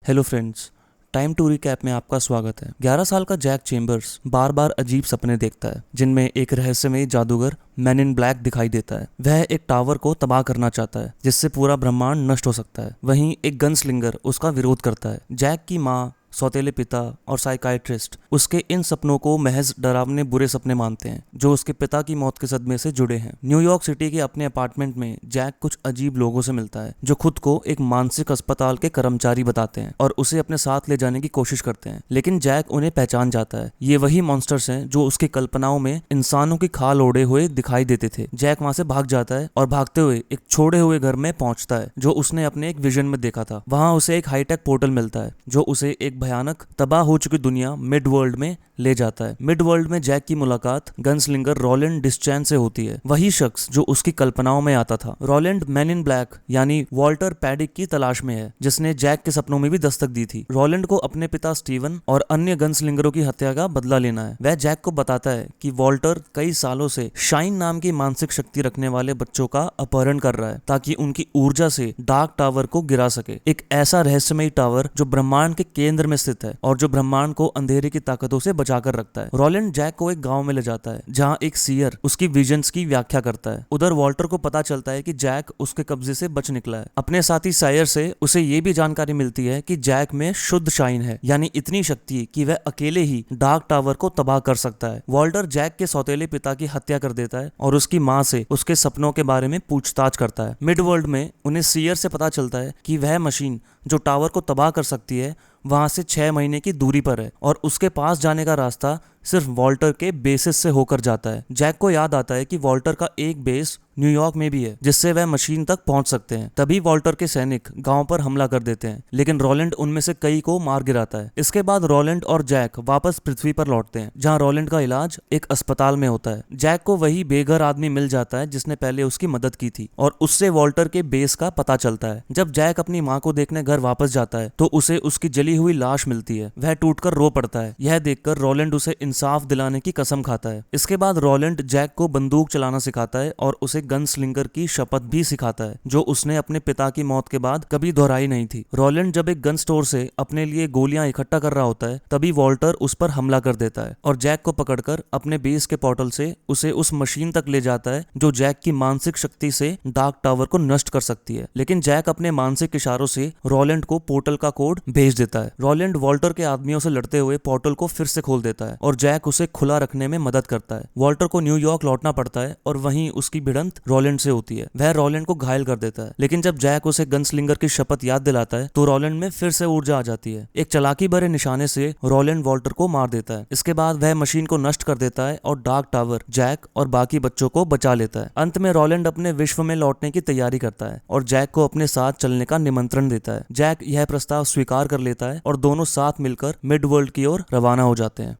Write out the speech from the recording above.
Hello friends, time to recap में आपका स्वागत है। 11 साल का जैक चेम्बर्स बार बार अजीब सपने देखता है जिनमें एक रहस्यमयी जादूगर मैन इन ब्लैक दिखाई देता है। वह एक टावर को तबाह करना चाहता है जिससे पूरा ब्रह्मांड नष्ट हो सकता है। वहीं एक गनस्लिंगर उसका विरोध करता है। जैक की माँ, सौतेले पिता और साइकाइट्रिस्ट उसके इन सपनों को महज डरावने बुरे सपने मानते हैं जो उसके पिता की मौत के सदमे से जुड़े हैं। न्यूयॉर्क सिटी के अपने अपार्टमेंट में जैक कुछ अजीब लोगों से मिलता है जो खुद को एक मानसिक अस्पताल के कर्मचारी बताते हैं और उसे अपने साथ ले जाने की कोशिश करते हैं, लेकिन जैक उन्हें पहचान जाता है। ये वही मॉन्स्टर्स हैं जो उसकी कल्पनाओं में इंसानों की खाल ओढ़े हुए दिखाई देते थे। जैक वहां से भाग जाता है और भागते हुए एक छोड़े हुए घर में पहुंचता है जो उसने अपने एक विजन में देखा था। वहां उसे एक हाईटेक पोर्टल मिलता है जो उसे एक भयानक तबाह हो चुकी दुनिया मिड वर्ल्ड में ले जाता है। मिड वर्ल्ड में जैक की मुलाकात गनस्लिंगर रोलैंड डिस्चैन से होती है, वही शख्स जो उसकी कल्पनाओं में आता था। रोलैंड मैन इन ब्लैक यानी वॉल्टर पैडिक की तलाश में है जिसने जैक के सपनों में भी दस्तक दी थी। रोलैंड को अपने पिता स्टीवन और अन्य गनस्लिंगरों की हत्या का बदला लेना है। वह जैक को बताता है कि वॉल्टर कई सालों से शाइन नाम की मानसिक शक्ति रखने वाले बच्चों का अपहरण कर रहा है ताकि उनकी ऊर्जा से डार्क टावर को गिरा सके। एक ऐसा रहस्यमयी टावर जो ब्रह्मांड के केंद्र में स्थित है और जो ब्रह्मांड को अंधेरे की ताकतों से बचाकर रखता है। रोलैंड जैक को एक गांव में ले जाता है जहां एक सीयर उसकी विजन्स की व्याख्या करता है। उधर वॉल्टर को पता चलता है कि जैक उसके कब्जे से बच निकला है। अपने साथी सायर से उसे ये भी जानकारी मिलती है कि जैक में शुद्ध शाइन है, यानी इतनी शक्ति कि वह अकेले ही डार्क टावर को तबाह कर सकता है। वॉल्टर जैक के सौतेले पिता की हत्या कर देता है और उसकी माँ से उसके सपनों के बारे में पूछताछ करता है। मिड वर्ल्ड में उन्हें सीयर से पता चलता है कि वह मशीन जो टावर को तबाह कर सकती है वहां से 6 महीने की दूरी पर है और उसके पास जाने का रास्ता सिर्फ वॉल्टर के बेसिस से होकर जाता है। जैक को याद आता है कि वॉल्टर का एक बेस न्यूयॉर्क में भी है जिससे वह मशीन तक पहुंच सकते हैं। तभी वॉल्टर के सैनिक गांव पर हमला कर देते हैं, लेकिन रोलैंड उनमें से कई को मार गिराता है। इसके बाद रोलैंड और जैक वापस पृथ्वी पर लौटते हैं जहां रोलैंड का इलाज एक अस्पताल में होता है। जैक को वही बेघर आदमी मिल जाता है जिसने पहले उसकी मदद की थी और उससे वॉल्टर के बेस का पता चलता है। जब जैक अपनी माँ को देखने घर वापस जाता है तो उसे उसकी जली हुई लाश मिलती है। वह टूटकर रो पड़ता है। यह देखकर रोलैंड उसे इंसाफ दिलाने की कसम खाता है। इसके बाद रोलैंड जैक को बंदूक चलाना सिखाता है और उसे गन स्लिंगर की शपथ भी सिखाता है जो उसने अपने पिता की मौत के बाद कभी दोहराई नहीं थी। रोलैंड जब एक गन स्टोर से अपने लिए गोलियां इकट्ठा कर रहा होता है तभी वॉल्टर उस पर हमला कर देता है और जैक को पकड़कर अपने बेस के पोर्टल से उसे उस मशीन तक ले जाता है जो जैक की मानसिक शक्ति से डार्क टावर को नष्ट कर सकती है। लेकिन जैक अपने मानसिक इशारों से रोलैंड को पोर्टल का कोड भेज देता है। रोलैंड वॉल्टर के आदमियों से लड़ते हुए पोर्टल को फिर से खोल देता है और जैक उसे खुला रखने में मदद करता है। वॉल्टर को न्यूयॉर्क लौटना पड़ता है और वहीं उसकी भिड़ंत रोलैंड से होती है। वह रोलैंड को घायल कर देता है, लेकिन जब जैक उसे गनस्लिंगर की शपथ याद दिलाता है तो रोलैंड में फिर से ऊर्जा आ जाती है। एक चालाकी भरे निशाने से रोलैंड वॉल्टर को मार देता है। इसके बाद वह मशीन को नष्ट कर देता है और डार्क टावर, जैक और बाकी बच्चों को बचा लेता है। अंत में रोलैंड अपने विश्व में लौटने की तैयारी करता है और जैक को अपने साथ चलने का निमंत्रण देता है। जैक यह प्रस्ताव स्वीकार कर लेता है और दोनों साथ मिलकर मिड वर्ल्ड की ओर रवाना हो जाते हैं।